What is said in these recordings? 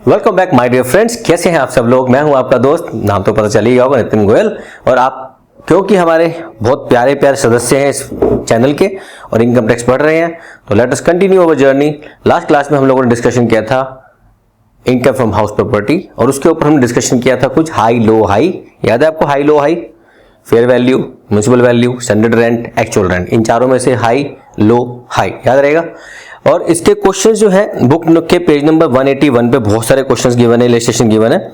Welcome back my dear friends. कैसे हैं आप सब लोग। मैं हूं आपका दोस्त, नाम तो पता चल ही गया होगा, नितिन गोयल। और आप क्योंकि हमारे बहुत प्यारे प्यारे सदस्य हैं इस चैनल के और इनकम टैक्स पढ़ रहे हैं, तो let us continue our journey. Last class में हम लोगों ने डिस्कशन किया था इनकम फ्रॉम हाउस प्रॉपर्टी और उसके ऊपर हमने डिस्कशन किया था कुछ हाई लो हाई। याद है आपको? High low high, fair value, municipal value, standard rent, actual rent, इन चारों में से हाई लो हाई याद रहेगा। और इसके क्वेश्चंस जो है बुक के पेज नंबर 181 पे बहुत सारे क्वेश्चंस गिवन है, इलस्ट्रेशन गिवन है।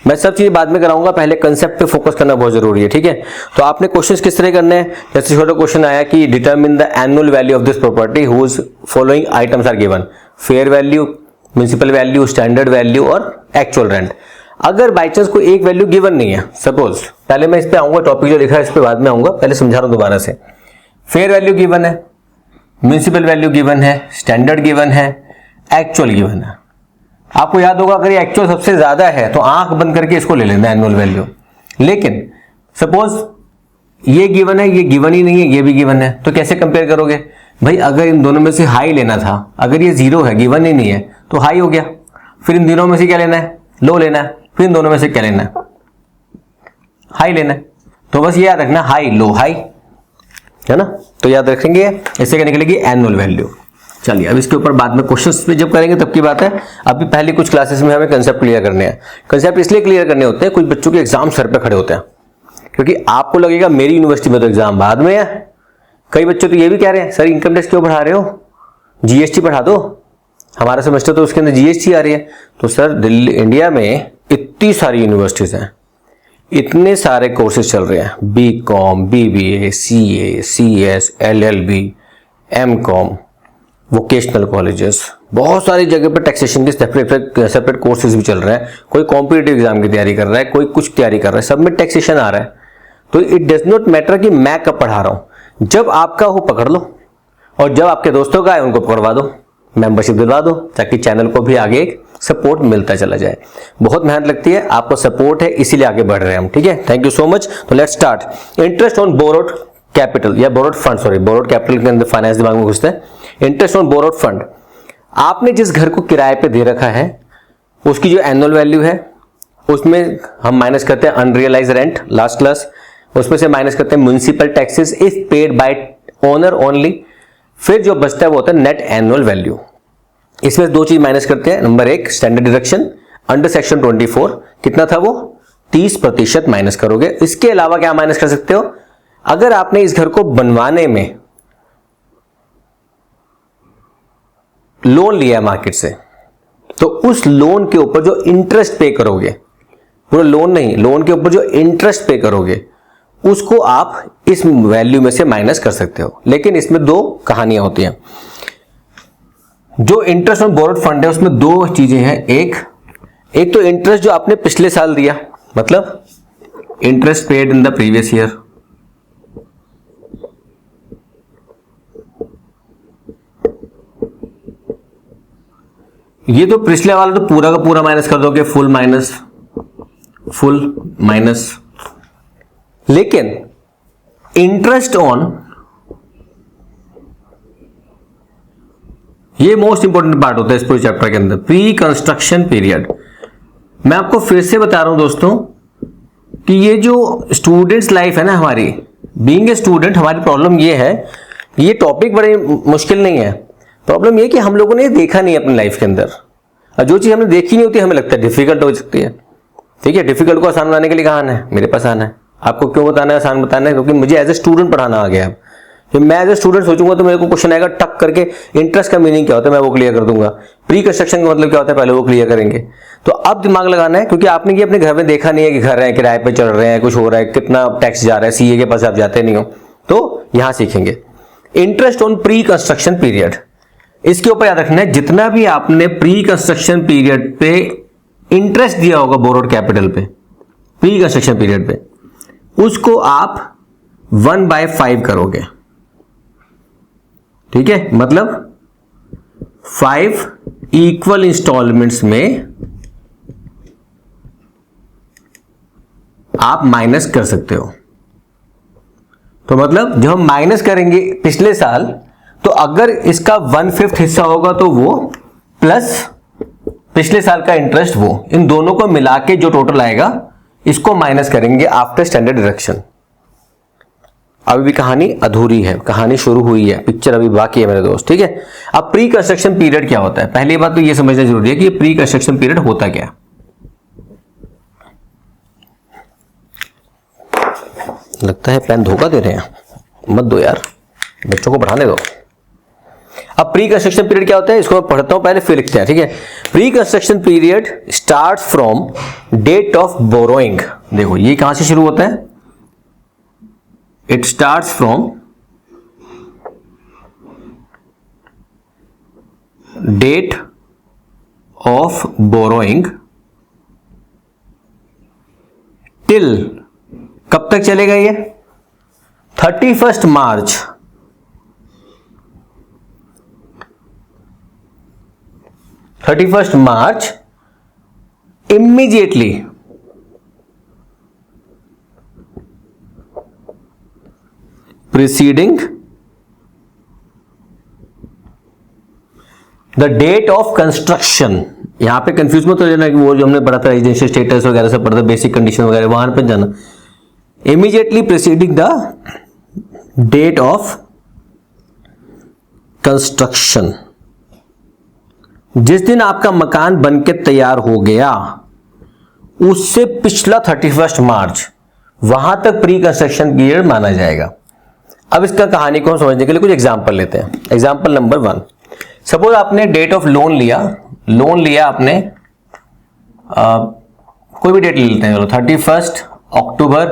मैं सब चीज बाद में कराऊंगा, पहले कंसेप्ट पे फोकस करना बहुत जरूरी है, ठीक है। तो आपने क्वेश्चंस किस तरह करने हैं, जैसे छोटा क्वेश्चन आया कि determine the annual value of this property whose following items are given, fair value, municipal value, standard value और एक्चुअल रेंट। अगर बाई चांस कोई एक वैल्यू गिवन नहीं है, सपोज, पहले मैं इस पे आऊंगा, टॉपिक जो लिखा है इस पे बाद में आऊंगा, पहले समझा रहा हूं दोबारा से। फेयर वैल्यू गिवन है, म्युनिसिपल वैल्यू गिवन है, स्टैंडर्ड गिवन है, एक्चुअल गिवन है। आपको याद होगा अगर ये एक्चुअल सबसे ज्यादा है तो आंख बंद करके इसको ले लेना एनुअल वैल्यू। लेकिन सपोज ये गिवन है, ये गिवन ही नहीं है, ये भी गिवन है, तो कैसे कंपेयर करोगे भाई? अगर इन दोनों में से हाई लेना था, अगर ये जीरो है, गिवन ही नहीं है, तो हाई हो गया। फिर इन दोनों में से क्या लेना है? लो लेना है। फिर इन दोनों में से क्या लेना है? हाई लेना है। तो बस ये याद रखना, हाई लो हाई, है ना। तो याद रखेंगे, इससे क्या निकलेगी? Annual value. चलिए अब इसके ऊपर बाद में क्वेश्चंस पे जब करेंगे तब की बात है। अभी पहले कुछ क्लासेस में हमें कंसेप्ट क्लियर करने हैं। कंसेप्ट इसलिए क्लियर करने होते हैं, कुछ बच्चों के एग्जाम सर पे खड़े होते हैं, क्योंकि आपको लगेगा मेरी यूनिवर्सिटी में तो एग्जाम बाद में है। कई बच्चे तो ये भी कह रहे हैं सर इनकम टैक्स क्यों पढ़ा रहे हो, जीएसटी पढ़ा दो, हमारा सेमेस्टर तो उसके अंदर जीएसटी आ रही है। तो सर दिल्ली इंडिया में इतनी सारी यूनिवर्सिटीज हैं, इतने सारे कोर्सेज चल रहे हैं, BCom, BBA, CA, CS, LLB, MCom, vocational colleges, बहुत सारी जगह पर टैक्सेशन के सेपरेट कोर्सेज भी चल रहे हैं। कोई कॉम्पिटिटिव एग्जाम की तैयारी कर रहा है, कोई कुछ तैयारी कर रहा है, सब में टैक्सेशन आ रहा है। तो इट डज नॉट मैटर कि मैं कब पढ़ा रहा हूं, जब आपका हो पकड़ लो और जब आपके दोस्तों का है उनको पकड़वा दो, मेंबरशिप दिलवा दो, ताकि चैनल को भी आगे सपोर्ट मिलता चला जाए। बहुत मेहनत लगती है, आपको सपोर्ट है इसीलिए आगे बढ़ रहे हैं हम, ठीक है। Thank you so much. तो let's start. Interest on borrowed capital या borrowed fund, sorry borrowed capital के अंदर फाइनेंस दिमाग में घुसता है। इंटरेस्ट ऑन बोरोड फंड, आपने जिस घर को किराए पे दे रखा है उसकी जो एनुअल वैल्यू है उसमें हम माइनस करते हैं अनरियलाइज रेंट, लास्ट क्लास, उसमें से माइनस करते हैं municipal taxes if paid by owner only. फिर जो बचता है वो होता है नेट एनुअल वैल्यू। इसमें दो चीज माइनस करते हैं। नंबर एक, स्टैंडर्ड डिडक्शन अंडर सेक्शन 24 कितना था वो 30% माइनस करोगे। इसके अलावा क्या माइनस कर सकते हो? अगर आपने इस घर को बनवाने में लोन लिया है मार्केट से, तो उस लोन के ऊपर जो इंटरेस्ट पे करोगे, पूरा लोन नहीं, लोन के ऊपर जो इंटरेस्ट पे करोगे उसको आप इस वैल्यू में से माइनस कर सकते हो। लेकिन इसमें दो कहानियां होती हैं। जो इंटरेस्ट ऑन बोरोड फंड है उसमें दो चीजें हैं। एक तो इंटरेस्ट जो आपने पिछले साल दिया, मतलब interest paid in the previous year, ये तो पिछले वाला तो पूरा का पूरा माइनस कर दोगे, फुल माइनस। लेकिन इंटरेस्ट ऑन, ये मोस्ट इंपॉर्टेंट पार्ट होता है इस पूरे चैप्टर के अंदर, प्री कंस्ट्रक्शन पीरियड। मैं आपको फिर से बता रहा हूं दोस्तों कि ये जो स्टूडेंट्स लाइफ है ना हमारी, बीइंग ए स्टूडेंट, हमारी प्रॉब्लम ये है, ये टॉपिक बड़े मुश्किल नहीं है, प्रॉब्लम ये कि हम लोगों ने देखा नहीं अपनी लाइफ के अंदर। और जो चीज हमने देखी नहीं होती हमें लगता है डिफिकल्ट हो सकती है, ठीक है। डिफिकल्ट को आसान बनाने के लिए कहां है, मेरे पास आना है। आपको क्यों बताना है, आसान बताना है? क्योंकि मुझे एज ए स्टूडेंट पढ़ाना आ गया। मैं एज ए स्टूडेंट सोचूंगा तो मेरे को क्वेश्चन आएगा टक करके, इंटरेस्ट का मीनिंग क्या होता है मैं वो क्लियर कर दूंगा, प्री कंस्ट्रक्शन का मतलब क्या होता है पहले वो क्लियर करेंगे। तो अब दिमाग लगाना है, क्योंकि आपने ये अपने घर में देखा नहीं है कि घर है, किराए पे चल रहे हैं, कुछ हो रहा है, कितना टैक्स जा रहा है, सीए के पास आप जाते नहीं हो, तो यहां सीखेंगे interest on pre construction period. इसके ऊपर याद रखना है, जितना भी आपने प्री कंस्ट्रक्शन पीरियड पे इंटरेस्ट दिया होगा बोरोड कैपिटल पे, प्री कंस्ट्रक्शन पीरियड पे, उसको आप 1/5 करोगे, ठीक है। मतलब 5 इक्वल इंस्टॉलमेंट्स में आप माइनस कर सकते हो। तो मतलब जब हम माइनस करेंगे पिछले साल, तो अगर इसका 1/5 हिस्सा होगा तो वो प्लस पिछले साल का इंटरेस्ट वो, इन दोनों को मिला के जो टोटल आएगा इसको माइनस करेंगे आफ्टर स्टैंडर्ड डिडक्शन। अभी भी कहानी अधूरी है, कहानी शुरू हुई है, पिक्चर अभी बाकी है मेरे दोस्त, ठीक है। अब प्री कंस्ट्रक्शन पीरियड क्या होता है, पहली बात तो ये समझना जरूरी है कि प्री कंस्ट्रक्शन पीरियड होता क्या। लगता है पेन धोखा दे रहे हैं, मत दो यार, बच्चों को पढ़ाने दो। अब प्री कंस्ट्रक्शन पीरियड क्या होता है, इसको मैं पढ़ता हूं पहले फिर लिखते हैं, ठीक है। Pre construction period start from date of borrowing. देखो ये कहां से शुरू होता है, it starts from date of borrowing till, कब तक चलेगा ये, 31 मार्च 31 मार्च immediately preceding the date of construction। यहां पे कंफ्यूज मत हो जाना कि वो जो हमने पढ़ा था रेजिडेंशियल स्टेटस वगैरह से पढ़ा था, बेसिक कंडीशन वगैरह, वहां पे जाना। Immediately preceding the date of construction, जिस दिन आपका मकान बनके तैयार हो गया उससे पिछला 31 मार्च, वहां तक प्री कंस्ट्रक्शन पीरियड माना जाएगा। अब इसका कहानी को हम समझने के लिए कुछ एग्जांपल लेते हैं। एग्जांपल नंबर 1, सपोज आपने डेट ऑफ लोन लिया, आपने कोई भी डेट ले लेते हैं, चलो 31 अक्टूबर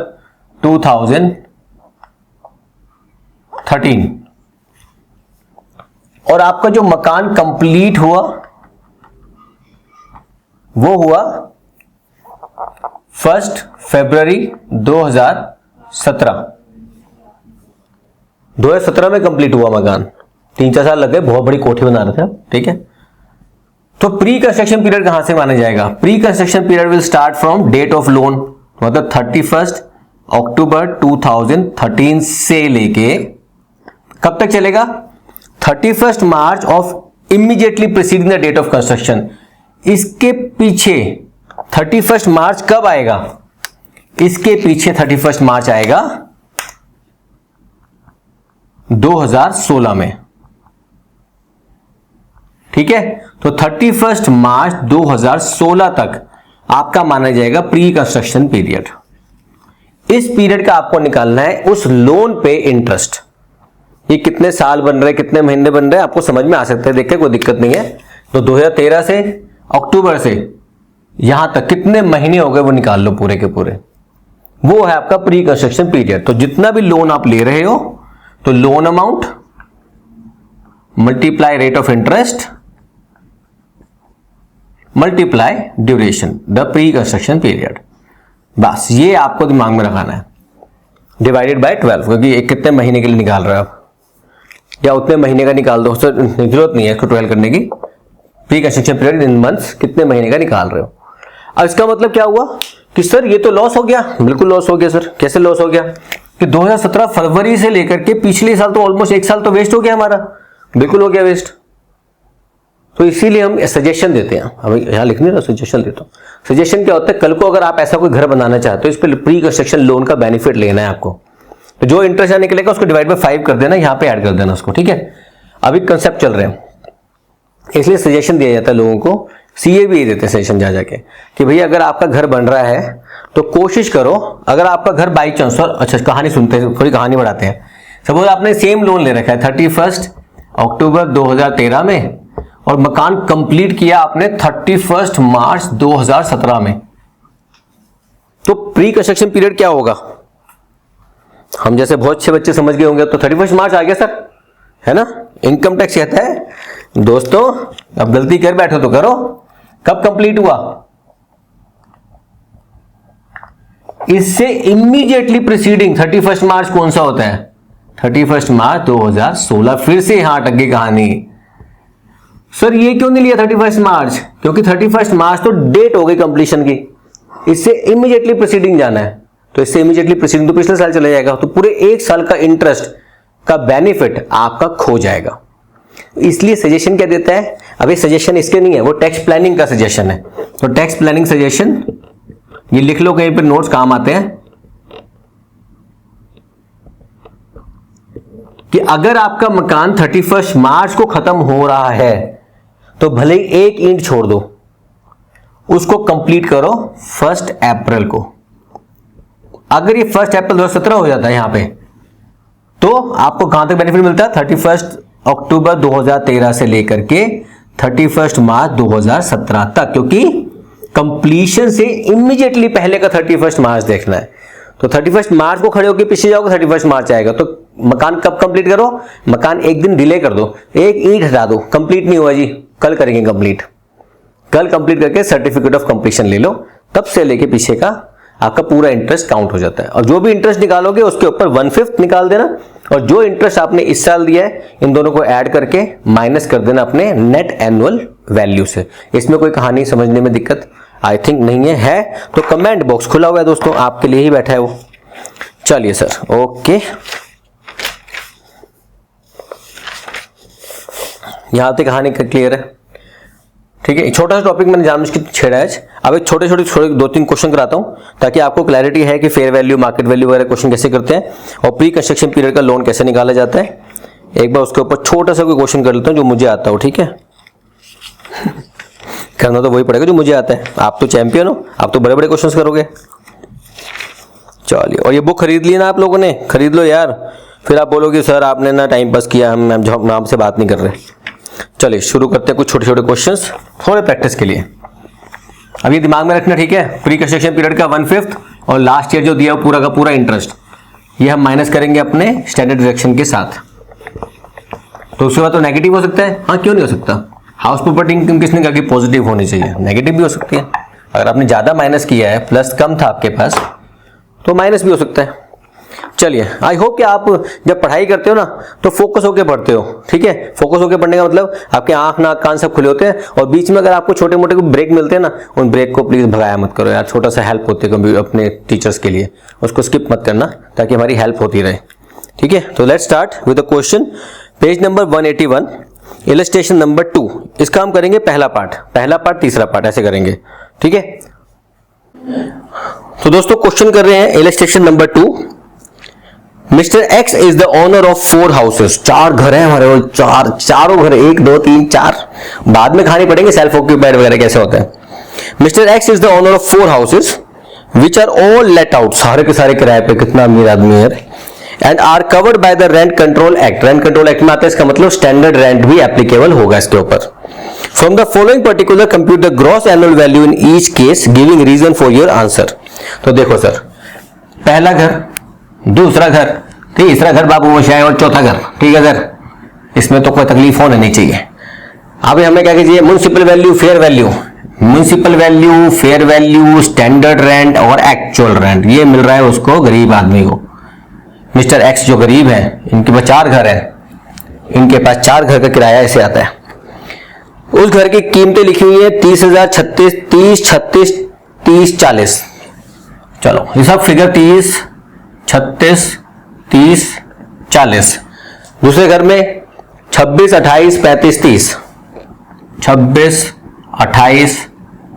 2013, और आपका जो मकान कंप्लीट हुआ वो हुआ 1 फरवरी 2017 में कंप्लीट हुआ मकान, 3-4 साल लग गए, बहुत बड़ी कोठी बना रहे थे, ठीक है। तो प्री कंस्ट्रक्शन पीरियड कहां से माना जाएगा, pre construction period will start from date of loan, मतलब 31 अक्टूबर 2013 से लेके कब तक चलेगा, 31 March of immediately preceding the date of construction. इसके पीछे 31 मार्च कब आएगा, इसके पीछे 31 मार्च आएगा 2016 में, ठीक है। तो 31 मार्च 2016 तक आपका माना जाएगा प्री कंस्ट्रक्शन पीरियड। इस पीरियड का आपको निकालना है उस लोन पे इंटरेस्ट। ये कितने साल बन रहे, कितने महीने बन रहे हैं, आपको समझ में आ सकते हैं, देखिए कोई दिक्कत नहीं है। तो 2013 से अक्टूबर से यहां तक कितने महीने हो गए वो निकाल लो पूरे के पूरे, वो है आपका प्री कंस्ट्रक्शन पीरियड। तो जितना भी लोन आप ले रहे हो, तो loan amount multiply rate of interest multiply duration, the pre construction period. बस ये आपको दिमाग में रखाना है, डिवाइडेड बाय 12, क्योंकि एक कितने महीने के लिए निकाल रहे हो आप, या उतने महीने का निकाल दो, जरूरत नहीं है इसको 12 करने की। Pre construction period in months, कितने महीने का निकाल रहे हो। अब इसका मतलब क्या हुआ कि सर ये तो लॉस हो गया, बिल्कुल लॉस हो गया सर। कैसे लॉस हो गया कि 2017 फरवरी से लेकर के पिछले साल तो ऑलमोस्ट 1 साल तो वेस्ट हो गया हमारा, बिल्कुल हो गया वेस्ट। तो इसीलिए हम सजेशन देते हैं, हम यहां लिखने ना सजेशन देता हूं। सजेशन क्या होता है, कल को अगर आप ऐसा कोई घर बनाना चाहते हो, इस पर प्री कंस्ट्रक्शन लोन का बेनिफिट लेना है आपको, तो जो इंटरेस्ट आने निकलेगा उसको डिवाइड बाय 5 कर देना, यहां पे ऐड कर देना उसको, ठीक है। अभी कंसेप्ट चल रहे हैं, इसलिए सजेशन दिया जाता है लोगों को। सीए भी देते हैं सजेशन जा जाके कि भैया अगर आपका घर बन रहा है तो कोशिश करो, अगर आपका घर बाई चांस, अच्छा कहानी सुनते हैं, थोड़ी कहानी बढ़ाते हैं। सपोज आपने सेम लोन ले रखा है 31 अक्टूबर 2013 में, और मकान कंप्लीट किया आपने 31 मार्च 2017 में, तो प्री कंस्ट्रक्शन पीरियड क्या होगा, हम जैसे बहुत अच्छे बच्चे समझ गए होंगे, तो 31 मार्च आ गया सर, है ना। इनकम टैक्स कहता है दोस्तों अब गलती कर बैठो तो करो, कब कंप्लीट हुआ, इससे इमीडिएटली प्रीसीडिंग 31 मार्च कौन सा होता है, 31 मार्च 2016। फिर से यहां अटक गई कहानी, सर ये क्यों नहीं लिया 31 मार्च, क्योंकि 31 मार्च तो डेट हो गई कंप्लीशन की, इससे इमीडिएटली प्रीसीडिंग जाना है, तो इससे इमीडिएटली प्रीसीडिंग तो पिछले साल चला जाएगा, तो पूरे 1 साल का इंटरेस्ट का बेनिफिट आपका खो जाएगा। इसलिए सजेशन क्या देता है, अभी सजेशन इसके नहीं है, वो टैक्स प्लानिंग का सजेशन है। तो टैक्स प्लानिंग सजेशन ये लिख लो कहीं पर, नोट्स काम आते हैं कि अगर आपका मकान 31 मार्च को खत्म हो रहा है तो भले ही एक ईंट छोड़ दो, उसको कंप्लीट करो 1 अप्रैल को। अगर ये 1 अप्रैल 2017 हो जाता है यहां पे, तो आपको कहां तक बेनिफिट मिलता है, 31 अक्टूबर 2013 से लेकर के 31 मार्च 2017 तक, क्योंकि कंप्लीशन से इमीडिएटली पहले का 31 मार्च देखना है। तो 31 मार्च को खड़े होकर पीछे जाओगे 31 मार्च आएगा, तो मकान कब कंप्लीट करो, मकान एक दिन डिले कर दो, एक ईंट हटा दो, कंप्लीट नहीं हुआ जी, कल करेंगे कंप्लीट, कल कंप्लीट करके सर्टिफिकेट ऑफ कंप्लीशन ले लो, तब से लेके पीछे का आपका पूरा इंटरेस्ट काउंट हो जाता है। और जो भी इंटरेस्ट निकालोगे उसके ऊपर 1/5 निकाल देना, और जो इंटरेस्ट आपने इस साल दिया है इन दोनों को ऐड करके माइनस कर देना अपने नेट एनुअल वैल्यू से। इसमें कोई कहानी समझने में दिक्कत आई थिंक नहीं है तो कमेंट बॉक्स खुला हुआ है दोस्तों, आपके लिए ही बैठा है वो। चलिए सर, ओके, यहां तक कहानी क्लियर है, ठीक है। छोटा सा टॉपिक मैंने जानबूझ के छेड़ा है। अब एक छोटे 2-3 क्वेश्चन कराता हूं ताकि आपको क्लैरिटी है कि फेयर वैल्यू, मार्केट वैल्यू वगैरह क्वेश्चन कैसे करते हैं और प्री कंस्ट्रक्शन पीरियड का लोन कैसे निकाला जाता है। एक बार उसके ऊपर छोटा सा कोई क्वेश्चन कर लेता हूं जो मुझे आता हो, ठीक है। करना तो वही पड़ेगा जो मुझे आता है, आप तो चैंपियन हो, आप तो बड़े बड़े क्वेश्चन करोगे। चलिए, और ये बुक खरीद ली ना आप लोगों ने, खरीद लो यार, फिर आप बोलोगे सर आपने ना टाइम पास किया, हम आपसे बात नहीं कर रहे। चलिए शुरू करते हैं कुछ छोटे छोटे क्वेश्चंस थोड़े प्रैक्टिस के लिए। अब ये दिमाग में रखना, ठीक है, प्री कंस्ट्रक्शन पीरियड का 1/5 और लास्ट ईयर जो दिया पूरा का पूरा इंटरेस्ट, ये हम माइनस करेंगे अपने स्टैंडर्ड डिडक्शन के साथ। तो उसके बाद तो नेगेटिव हो सकता है, हाँ क्यों नहीं हो सकता। हाउस प्रॉपर्टी इनकम किसने कहा कि पॉजिटिव होनी चाहिए, नेगेटिव भी हो सकती है। अगर आपने ज्यादा माइनस किया है, प्लस कम था आपके पास, तो माइनस भी हो सकता है। चलिए, आई होप कि आप जब पढ़ाई करते हो ना तो फोकस होकर पढ़ते हो, ठीक है। फोकस होकर पढ़ने का मतलब आपके आंख नाक कान सब खुले होते हैं, और बीच में अगर आपको छोटे मोटे ब्रेक मिलते हैं ना, उन ब्रेक को प्लीज भगाया मत करो यार, छोटा सा हेल्प होती है अपने टीचर्स के लिए, उसको स्किप मत करना ताकि हमारी हेल्प होती रहे, ठीक है। तो let's start with the question, page number 181, illustration number 2। इसका हम करेंगे पहला पार्ट तीसरा पार्ट, ऐसे करेंगे, ठीक है। तो दोस्तों क्वेश्चन कर रहे हैं illustration number 2। Mister X is the owner of 4 houses, 4 घर हैं हमारे, चारों घर, 1 2 3 4, बाद में खाने पड़ेंगे सेल्फ ऑक्यूपाइड वगैरह कैसे होता है। Mister X is the owner of 4 houses which are all let out, सारे के सारे किराए पे, कितना अमीर आदमी है, and are covered by the rent control act. Rent control act में आता है, इसका मतलब स्टैंडर्ड रेंट भी एप्लीकेबल होगा इसके ऊपर। From the following particular compute the gross annual value in each case giving reason for your answer. तो देखो सर, पहला घर, दूसरा घर, तीसरा घर बाबू मोशाय और चौथा घर, ठीक है सर, इसमें तो कोई तकलीफ होना नहीं चाहिए। अभी हमें क्या कीजिए, municipal value, fair value, municipal value, fair value, standard rent और एक्चुअल रेंट, ये मिल रहा है उसको गरीब आदमी को। मिस्टर एक्स जो गरीब है, इनके पास 4 घर है, इनके पास 4 घर का किराया ऐसे आता है। उस घर की कीमतें लिखी हुई है 30,000, 36, 30, 36, 30, 40। चलो ये सब फिगर 30, 36, 30, 40। दूसरे घर में 26, 28, 35, 30, 26, 28,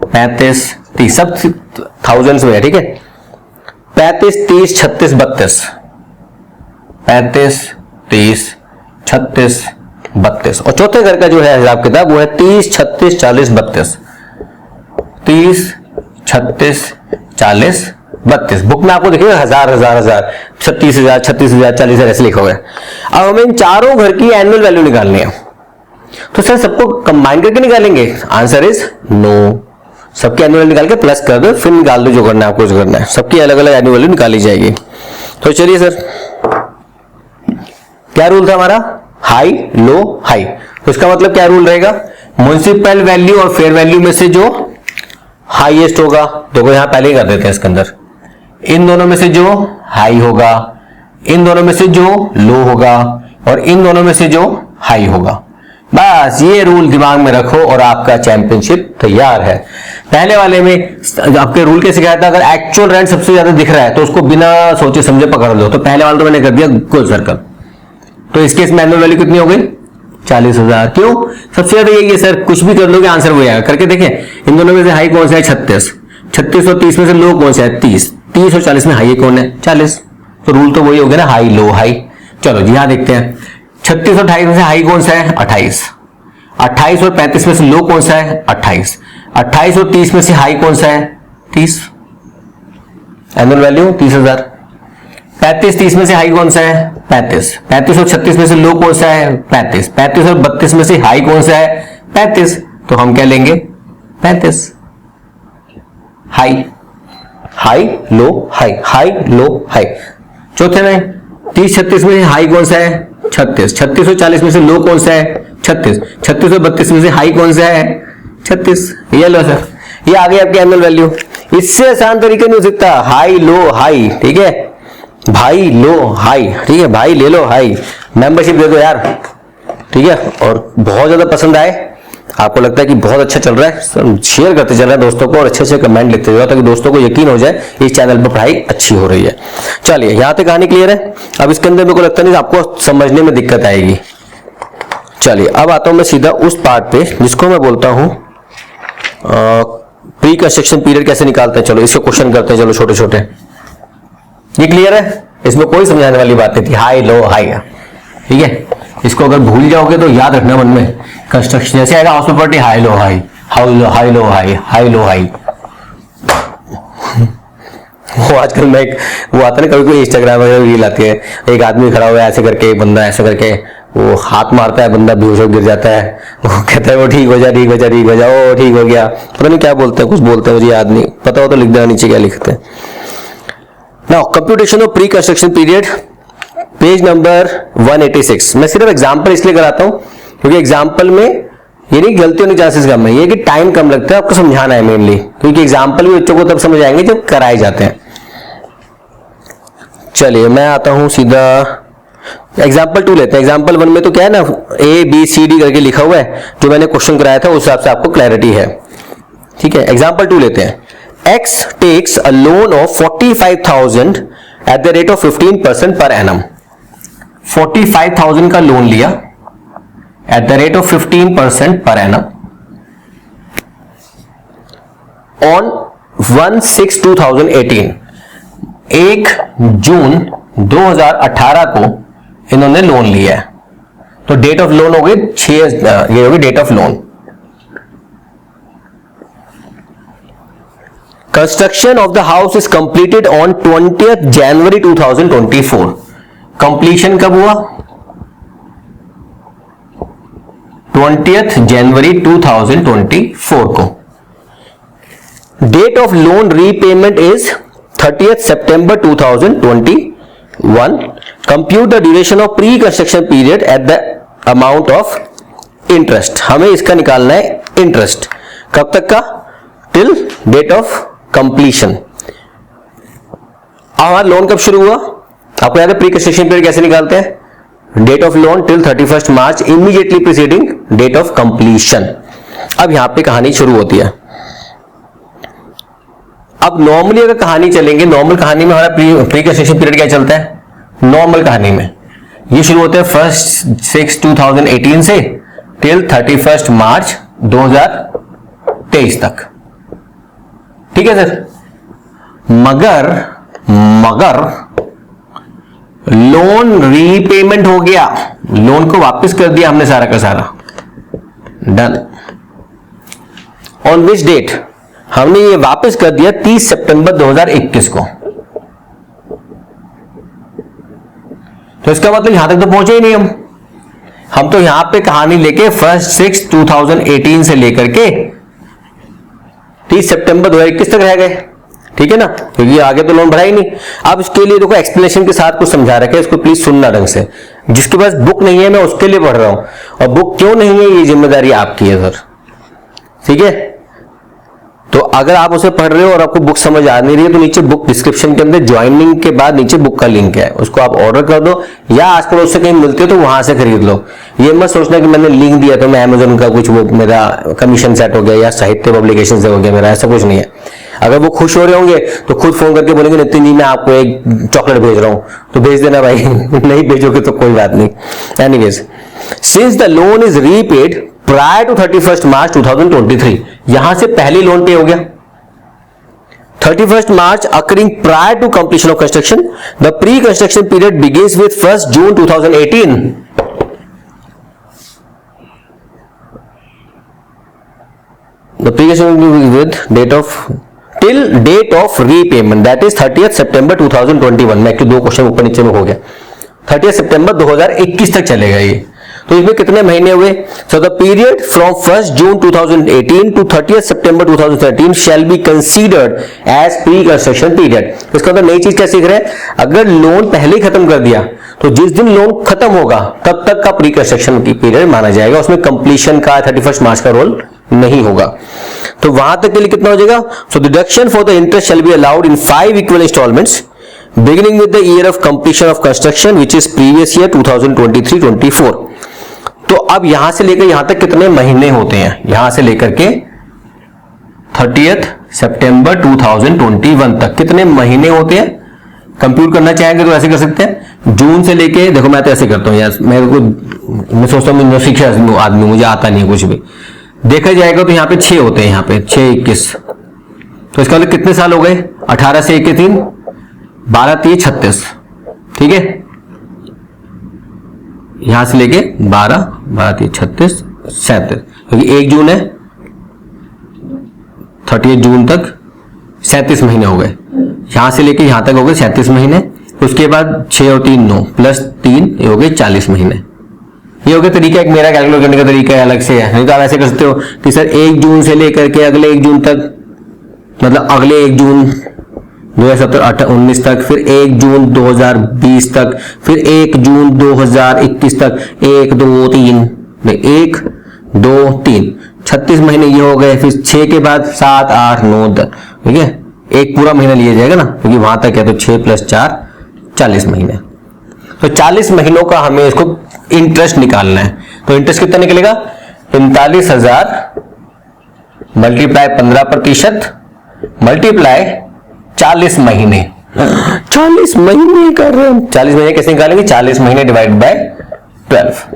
35, 30, सब थाउजेंड्स में है, ठीक है। 35, 30, 36, 32, 35, 30, 36, 32। और चौथे घर का जो है हिसाब किताब वो है 30, 36, 40, 32, 30, 36, 40, 32। बुक में आपको देखिएगा 1000, 36,000, 36,000, 40,000 ऐसे लिखा हुआ है। अब हमें इन चारों घर की एनुअल वैल्यू निकालनी है, तो सर सबको कंबाइन करके निकालेंगे, आंसर इज नो। सबकी एनुअल निकाल के प्लस कर दो, फिर निकाल दो जो करना है आपको, जो करना है, सबकी अलग अलग एनुअल वैल्यू निकाली जाएगी। तो चलिए सर, क्या रूल था हमारा, हाई लो हाई। तो इसका मतलब क्या रूल रहेगा, म्युनिसिपल वैल्यू और फेयर वैल्यू में से जो हाईएस्ट होगा, देखो यहां पहले ही कर देते हैं इसके अंदर, इन दोनों में से जो हाई होगा, इन दोनों में से जो लो होगा, और इन दोनों में से जो हाई होगा। बस ये रूल दिमाग में रखो और आपका चैंपियनशिप तैयार है। पहले वाले में आपके रूल कैसे क्या था, अगर एक्चुअल रेंट सबसे ज्यादा दिख रहा है तो उसको बिना सोचे समझे पकड़ लो। तो पहले वाला तो मैंने कर दिया गोल सर्कल। तो इस केस में एनुअल वैल्यू कितनी हो गई, 40,000। क्यों? सबसे ज्यादा यही है सर, कुछ भी कर लोगे आंसर वही आएगा। करके देखें, इन दोनों में से हाई कौन सा है? 36। 36 और 30 में से लो कौन सा है? 30। 30 और 40 में हाई कौन है? 40। तो रूल तो वही हो गया ना, हाई लो हाई। चलो जी यहां देखते हैं, 36 और 28 में से हाई कौन सा है? 28। 28 और 35 में से लो कौन सा है? 28। 28 और 30 में से हाई कौन सा है? 30। Annual value 30,000। 35 30 में से हाई कौन सा है? 35। 35 और 36 में से लो कौन सा है? 35। 35 और 32 में से हाई कौन सा है? 35। तो हम क्या लेंगे? 35। High high low high, high low high. चौथे में 30 36 में से हाई कौन सा है? 36। 36 और 40 में से लो कौन सा है? 36। 36 और 32 में से हाई कौन सा है? 36। ये लो सर, ये आ गई आपकी एनुअल वैल्यू। इससे आसान तरीके नहीं हो सकता। हाई लो हाई, ठीक है भाई, लो हाई, ठीक है भाई, ले लो हाई। मेंबरशिप दे दो यार, ठीक है। और बहुत ज्यादा पसंद आए, आपको लगता है कि बहुत अच्छा चल रहा है, शेयर करते चल रहा है दोस्तों को और अच्छे से कमेंट लिखते जाओ ताकि दोस्तों को यकीन हो जाए इस चैनल पर पढ़ाई अच्छी हो रही है। चलिए यहां तक कहानी क्लियर है। अब इसके अंदर मेरे को लगता नहीं आपको समझने में दिक्कत आएगी। चलिए अब आता हूं मैं सीधा उस पार्ट पे जिसको मैं बोलता हूं प्री कंस्ट्रक्शन पीरियड कैसे निकालते हैं। चलो इसके क्वेश्चन करते हैं, चलो छोटे छोटे। ये क्लियर है, इसमें कोई समझाने वाली बात नहीं थी। हाई लो हाई, ठीक है। इसको अगर भूल जाओगे तो याद रखना मन में, कंस्ट्रक्शन जैसे आएगा house property, high low high, high low high, low high, high low high. वो आजकल मैं वो आता है ना, कभी कोई इंस्टाग्राम वगैरह रील आती है, एक आदमी खड़ा हुआ है ऐसे करके, एक बंदा ऐसे करके, वो हाथ मारता है, बंदा बेहोश होकर गिर जाता है, वो कहता है वो ठीक हो जा, ठीक हो जा, ठीक हो जा, ओ ठीक हो गया। पता नहीं क्या बोलते हैं, कुछ बोलते हैं, मुझे याद नहीं, पता हो तो लिख देना नीचे क्या लिखते हैं। Now computation of pre construction period, page number 186। मैं सिर्फ एग्जांपल इसलिए कराता हूं क्योंकि एग्जांपल में ये नहीं गलती होने के चांसेस कम है, ये कि टाइम कम लगता है, आपको समझाना है मेनली, क्योंकि एग्जांपल भी बच्चों को तब समझ आएंगे जब कराए जाते हैं। चलिए मैं आता हूं सीधा एग्जाम्पल 2 लेते हैं। एग्जाम्पल 1 में तो क्या है ना, ABCD करके लिखा हुआ है, जो मैंने क्वेश्चन कराया था उस हिसाब से आपको क्लैरिटी है, ठीक है। एग्जाम्पल 2 लेते हैं। X takes a loan of 45,000 at the rate of 15% per annum। 45,000 का लोन लिया at the rate of 15% per annum on 1/6/2018। 1 जून 2018 को इन्होंने लोन लिया है, तो डेट ऑफ लोन हो गई 6, ये होगी date of loan. Construction of the house is completed on 20th January 2024। Completion कब हुआ? 20th जनवरी 2024 को। Date of loan repayment is 30th September 2021। Compute the duration of pre construction period at the amount of interest. हमें इसका निकालना है interest, कब तक का? Till date of completion. हमारा लोन कब शुरू हुआ? आपको याद है प्री कंस्ट्रक्शन पीरियड कैसे निकालते हैं? Date of loan till 31 March immediately preceding date of completion. अब यहां पे कहानी शुरू होती है। अब नॉर्मली अगर कहानी चलेंगे, नॉर्मल कहानी में हमारा प्री कंस्ट्रक्शन पीरियड क्या चलता है? नॉर्मल कहानी में ये शुरू होते हैं 1/6/2018 से टिल 31 मार्च 2023 तक, ठीक है सर। मगर लोन रीपेमेंट हो गया, लोन को वापस कर दिया हमने सारा का सारा, डन। On which date? हमने ये वापस कर दिया 30 सितंबर 2021 को। तो इसका मतलब यहां तक तो पहुंचे ही नहीं हम तो यहां पे कहानी लेके 1/6/2018 से लेकर के 30 सितंबर 2021 तक रह गए, ठीक है ना, क्योंकि आगे तो लोन भरा ही नहीं। अब इसके लिए देखो एक्सप्लेनेशन के साथ कुछ समझा रखा है, इसको प्लीज सुनना ढंग से। जिसके पास बुक नहीं है मैं उसके लिए पढ़ रहा हूं, और बुक क्यों नहीं है ये जिम्मेदारी आपकी है सर, ठीक है। तो अगर आप उसे पढ़ रहे हो और आपको बुक समझ आ नहीं रही है तो नीचे बुक डिस्क्रिप्शन के अंदर ज्वाइनिंग के बाद नीचे बुक का लिंक है, उसको आप ऑर्डर कर दो, या आस पड़ोस से कहीं मिलती हो तो वहां से खरीद लो। ये मत सोचना कि मैंने लिंक दिया तो मैं अमेजोन का कुछ वो मेरा कमीशन सेट हो गया या साहित्य पब्लिकेशन से हो गया मेरा, ऐसा कुछ नहीं है। अगर वो खुश हो रहे होंगे तो खुद फोन करके बोलेंगे नितिन जी मैं आपको एक चॉकलेट भेज रहा हूं, तो भेज देना भाई नहीं भेजोगे तो कोई बात नहीं। Anyways since the loan is repaid prior to 31st March 2023, यहां से पहले लोन पे हो गया 31st March occurring prior to completion of construction. The pre-construction period begins with 1st June 2018. The pre-construction with date of till date of repayment, that is 30th September 2021. मैं दो question ऊपर नीचे में हो गया, 30th September 2021 तक चलेगा ये। तो इसमें कितने महीने हुए? So the period from 1st June 2018 to 30th September 2013 shall be considered as pre construction period. इसका मतलब नई चीज क्या सीख रहे हैं? अगर लोन पहले ही खत्म कर दिया तो जिस दिन लोन खत्म होगा तब तक का प्री कंस्ट्रक्शन की पीरियड माना जाएगा, उसमें कंप्लीशन का 31st मार्च का रोल नहीं होगा। तो वहां तक के लिए कितना हो जाएगा? So deduction for the interest shall be allowed in 5 equal instalments beginning with the year of completion of construction which is previous year 2023-24। तो अब यहां से लेकर यहां तक कितने महीने होते हैं? यहां से लेकर के 30th सितंबर 2021 तक कितने महीने होते हैं? कंप्यूट करना चाहेंगे तो ऐसे कर सकते हैं, जून से लेके, देखो मैं तो ऐसे करता हूं यार, मैं सोचता हूं मैं सीखा आदमी, मुझे आता नहीं है कुछ भी। देखा जाएगा तो यहां पे 6 होते हैं, यहां पे 6 21, तो इसका मतलब कितने साल हो गए? 18 से 1 के 3, 12 3 36, ठीक है, यहां से लेके 12 3 36 37, क्योंकि 1 जून है, 30 जून तक 37 महीने हो गए, यहां से लेके यहां तक हो गए 37 महीने। उसके बाद 6 और 3 9 प्लस 3 ये हो गए 40 महीने। ये हो गया तरीका, एक मेरा कैलकुलेट करने का तरीका अलग से है, नहीं तो आप ऐसे कर सकते हो कि सर 1 जून से लेकर के अगले 1 जून तक, मतलब अगले 1 जून 2017-19 तक, फिर 1 जून 2020 तक, फिर 1 जून 2021 तक, 1 2 3 1 2 3 36 महीने ये हो गए। फिर 6 के बाद 7 8 9 10, ठीक है, एक पूरा महीना लिया जाएगा ना, क्योंकि वहां तक है, तो 6 + 4 40 महीने। तो 40 महीनों का हमें इसको इंटरेस्ट निकालना है। तो इंटरेस्ट कितना निकलेगा? 45,000 मल्टीप्लाई 15% मल्टीप्लाई 40 महीने। 40 महीने कर रहे हैं, 40 महीने कैसे निकालेंगे? 40 महीने डिवाइड बाय 12।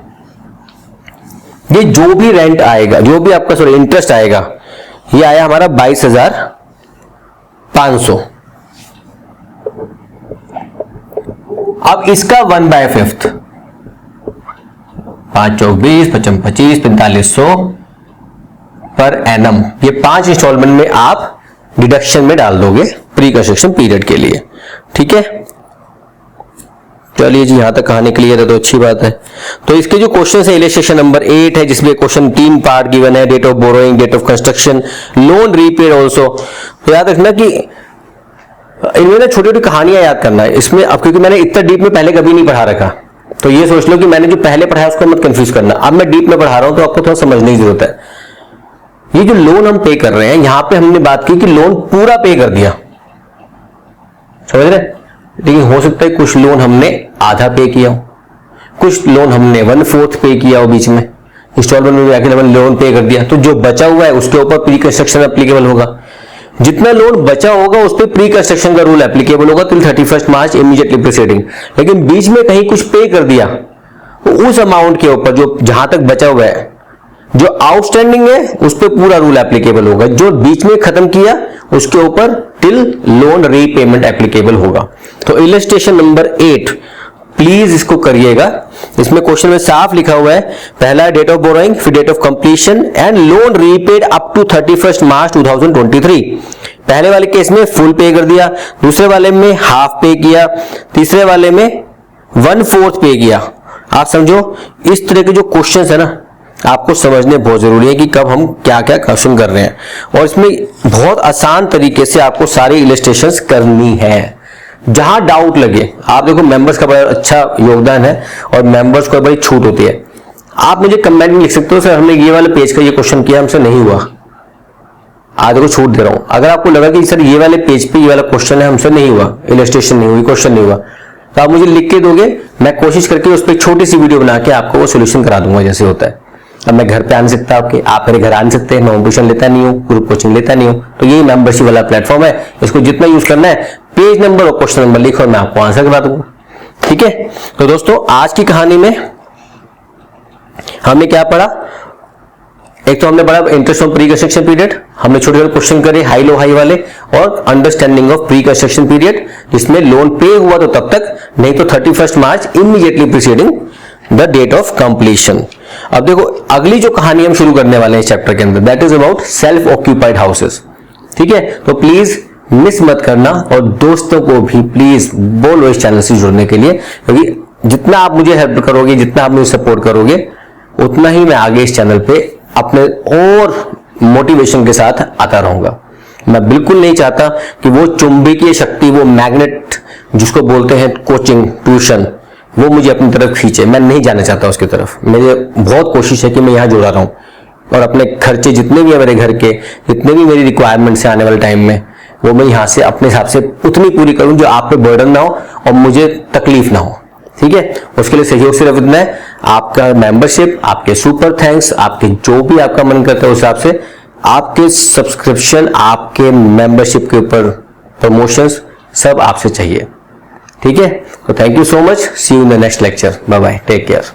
ये जो भी रेंट आएगा, जो भी आपका सॉरी इंटरेस्ट आएगा, ये आया हमारा 22,500। अब इसका 1/5, 5 × 20 55 25 4500 पर एनम, ये 5 इंस्टॉलमेंट में आप डिडक्शन में डाल दोगे प्री कंस्ट्रक्शन पीरियड के लिए, ठीक है। चलिए जी, यहां तक कहानी क्लियर है तो अच्छी बात है। तो इसके जो क्वेश्चन है, इलस्ट्रेशन नंबर 8 है, जिसमें क्वेश्चन 3 पार्ट गिवन है, date of borrowing, date of construction, loan repaid also. तो याद रखना कि इनमें ना छोटी छोटी कहानियां याद करना है इसमें। अब क्योंकि मैंने इतना डीप में पहले कभी नहीं पढ़ा रखा, तो ये सोच लो कि मैंने जो पहले पढ़ाया उसको मत कंफ्यूज करना। अब मैं डीप में पढ़ा रहा हूं तो आपको थोड़ा समझने की जरूरत है। ये जो लोन हम पे कर रहे हैं, यहां पे हमने बात की कि लोन पूरा पे कर दिया, समझ रहे, लेकिन हो सकता है कुछ लोन हमने आधा पे किया हो, कुछ लोन हमने 1/4 पे किया हो, बीच में इंस्टॉलमेंट में जाके लोन पे कर दिया, तो जो बचा हुआ है उसके ऊपर प्री कंस्ट्रक्शन एप्लीकेबल होगा। जितना लोन बचा होगा उस पर प्री कंस्ट्रक्शन का रूल एप्लीकेबल होगा टिल 31st मार्च इमीडिएटली प्रीसीडिंग। लेकिन बीच में कहीं कुछ पे कर दिया तो उस अमाउंट के ऊपर जो जहां तक बचा हुआ है, जो आउटस्टैंडिंग है, उस पर पूरा रूल एप्लीकेबल होगा। जो बीच में खत्म किया उसके ऊपर टिल लोन रीपेमेंट एप्लीकेबल होगा। तो इलस्ट्रेशन नंबर 8 प्लीज इसको करिएगा। इसमें क्वेश्चन में साफ लिखा हुआ है, पहला डेट ऑफ बोरोइंग, फिर date of completion and loan repaid up to 31st March 2023। पहले वाले केस में फुल पे कर दिया, दूसरे वाले में हाफ पे किया, तीसरे वाले में 1/4 पे किया। आप समझो, इस तरह के जो क्वेश्चन है ना, आपको समझने बहुत जरूरी है कि कब हम क्या क्या क्वेश्चन कर रहे हैं, और इसमें बहुत आसान तरीके से आपको सारी इलस्ट्रेशंस करनी है। जहां डाउट लगे, आप देखो मेंबर्स का बड़ा अच्छा योगदान है और मेंबर्स को बड़ी छूट होती है। आप मुझे कमेंट में लिख सकते हो, सर हमने ये वाले पेज का ये क्वेश्चन किया, हमसे नहीं हुआ, आज देखो छूट दे रहा हूं। अगर आपको लगा कि सर ये वाले पेज पे ये वाला क्वेश्चन है, हमसे नहीं हुआ, इलस्ट्रेशन नहीं हुई, क्वेश्चन नहीं हुआ, तो आप मुझे लिख के दोगे, मैं कोशिश करके उस पर छोटी सी वीडियो बना के आपको वो सोल्यूशन करा दूंगा जैसे होता है। अब मैं घर पे आ नहीं सकता आपके, आप मेरे घर आ नहीं सकते, मैं ट्यूशन लेता नहीं हूँ, ग्रुप कोचिंग लेता नहीं हूँ, तो यही मेंबरशिप वाला प्लेटफॉर्म है। इसको जितना यूज करना है, पेज नंबर और क्वेश्चन नंबर लिखो और मैं आपको आंसर करा दूंगा, ठीक है। तो दोस्तों, आज की कहानी में हमने क्या पढ़ा, एक तो हमने पढ़ा interest on pre construction period, हमने छोटे छोटे क्वेश्चन करे हाई लो हाई वाले, और understanding of pre construction period जिसमें लोन पे हुआ तो तब तक, नहीं तो 31 March immediately preceding the date of completion. अब देखो अगली जो कहानी हम शुरू करने वाले हैं चैप्टर के अंदर, that is about self occupied houses. ठीक है, तो प्लीज मिस मत करना और दोस्तों को भी प्लीज बोलो इस चैनल से जुड़ने के लिए, क्योंकि जितना आप मुझे हेल्प करोगे, जितना आप मुझे सपोर्ट करोगे, उतना ही मैं आगे इस चैनल पे अपने और मोटिवेशन के साथ आता रहूंगा। मैं बिल्कुल नहीं चाहता कि वो चुंबकीय शक्ति, वो मैग्नेट जिसको बोलते हैं कोचिंग ट्यूशन, वो मुझे अपनी तरफ खींचे। मैं नहीं जाना चाहता उसकी तरफ। मेरी बहुत कोशिश है कि मैं यहां जुड़ा रहूं और अपने खर्चे जितने भी है मेरे घर के, जितने भी मेरी रिक्वायरमेंट्स है आने वाले टाइम में, वो मैं यहां से अपने हिसाब से उतनी पूरी करूं जो आप पे बर्डन ना हो और मुझे तकलीफ ना हो। ठीक है, उसके लिए सहयोग सिर्फ इतना है, आपका मेंबरशिप, आपके सुपर थैंक्स, आपके जो भी आपका मन करता है उस हिसाब से आपके सब्सक्रिप्शन, आपके मेंबरशिप के ऊपर प्रमोशंस सब आपसे चाहिए। ठीक है, तो thank you so much, see you in the next lecture, bye bye, take care.